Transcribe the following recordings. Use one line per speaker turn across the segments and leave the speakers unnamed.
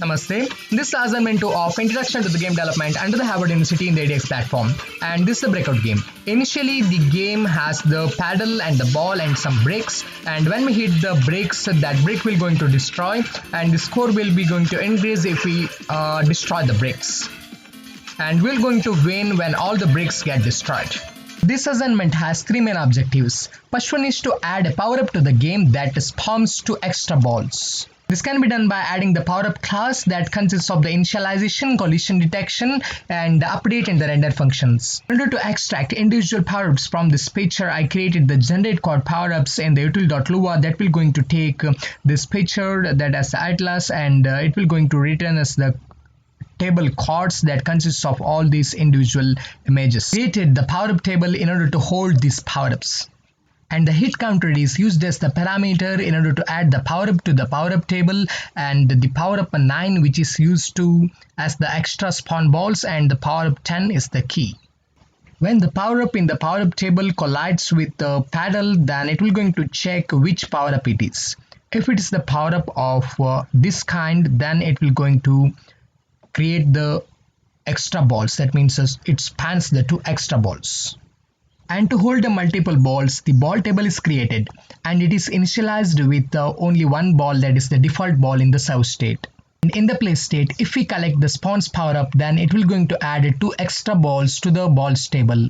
Namaste. This is assignment 2 of Introduction to the Game Development under the Harvard University in the ADX platform, and this is a breakout game. Initially, the game has the paddle and the ball and some bricks, and when we hit the bricks, that brick will going to destroy, and the score will be going to increase if we destroy the bricks. And we're going to win when all the bricks get destroyed. This assignment has 3 main objectives. First one is to add a power-up to the game that spawns 2 extra balls. This can be done by adding the power-up class that consists of the initialization, collision detection, and the update and the render functions. In order to extract individual power-ups from this picture, I created the generate code power-ups in the util.lua that will going to take this picture that as the atlas, and it will going to return as the table cards that consists of all these individual images. Created the power-up table in order to hold these power-ups. And the hit counter is used as the parameter in order to add the power-up to the power-up table, and the power-up 9 which is used to as the extra spawn balls, and the power-up 10 is the key. When the power-up in the power-up table collides with the paddle, then it will going to check which power-up it is. If it is the power-up of this kind, then it will going to create the extra balls. That means it spans the 2 extra balls. And to hold the multiple balls, the ball table is created, and it is initialized with only one ball, that is the default ball in the save state. And in the play state, if we collect the spawns power up, then it will going to add 2 extra balls to the balls table.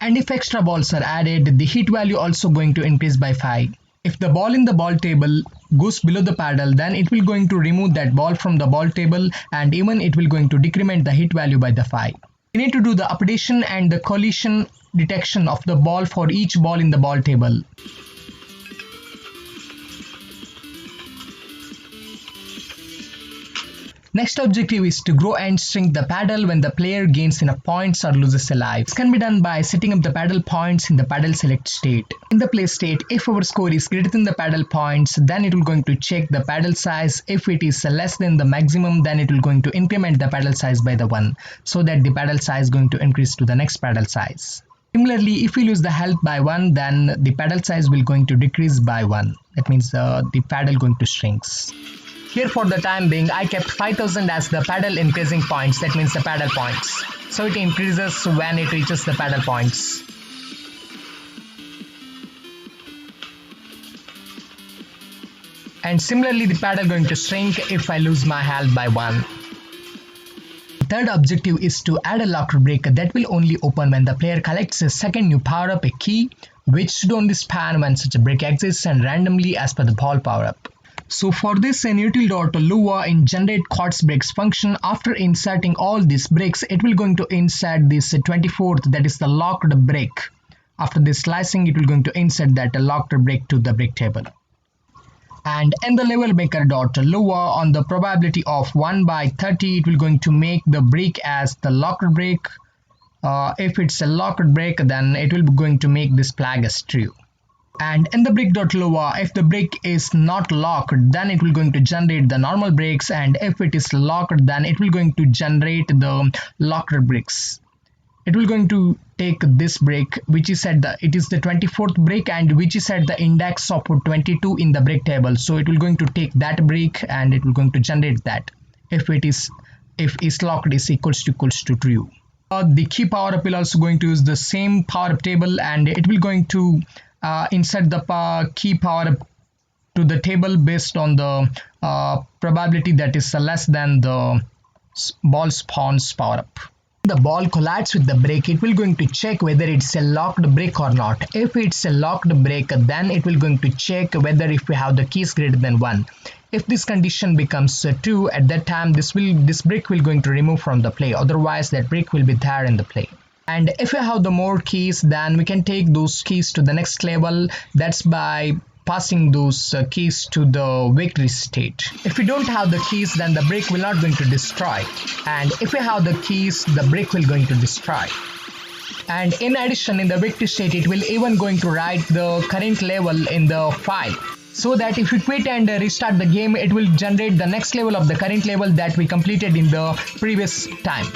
And if extra balls are added, the hit value also going to increase by 5. If the ball in the ball table goes below the paddle, then it will going to remove that ball from the ball table, and even it will going to decrement the hit value by the 5. We need to do the updation and the collision detection of the ball for each ball in the ball table. Next objective is to grow and shrink the paddle when the player gains enough points or loses a life. This can be done by setting up the paddle points in the paddle select state. In the play state, if our score is greater than the paddle points, then it will going to check the paddle size. If it is less than the maximum, then it will going to increment the paddle size by the 1, so that the paddle size is going to increase to the next paddle size. Similarly, if we lose the health by 1, then the paddle size will going to decrease by 1. That means the paddle going to shrinks. Here for the time being, I kept 5000 as the paddle increasing points, that means the paddle points. So it increases when it reaches the paddle points. And similarly, the paddle going to shrink if I lose my health by 1. Third objective is to add a locked brick that will only open when the player collects a second new power-up, a key, which should only span when such a brick exists and randomly as per the ball power-up. So for this, in util.lua in generate cards bricks function, after inserting all these bricks, it will going to insert this 24th, that is the locked brick. After this slicing, it will going to insert that locked brick to the brick table. And in the level maker.lua, on the probability of 1 by 30, it will going to make the brick as the locked brick. If it's a locked brick, then it will be going to make this flag as true. And in the brick.lua, if the brick is not locked, then it will going to generate the normal bricks, and if it is locked, then it will going to generate the locked bricks. It will going to take this brick, which is at the 24th brick, and which is at the index of 22 in the brick table. So it will going to take that brick and it will going to generate that if is locked is equals to true. The key power up will also going to use the same power up table, and it will going to insert the key power up to the table based on the probability that is less than the ball spawns power up. The ball collides with the brick, it will going to check whether it's a locked brick or not. If it's a locked brick, then it will going to check whether if we have the keys greater than 1. If this condition becomes true, at that time this brick will going to remove from the play. Otherwise, that brick will be there in the play. And if we have the more keys, then we can take those keys to the next level. That's by passing those keys to the victory state. If we don't have the keys, then the brick will not going to destroy. And if we have the keys, the brick will going to destroy. And in addition, in the victory state, it will even going to write the current level in the file, so that if we quit and restart the game, it will generate the next level of the current level that we completed in the previous time.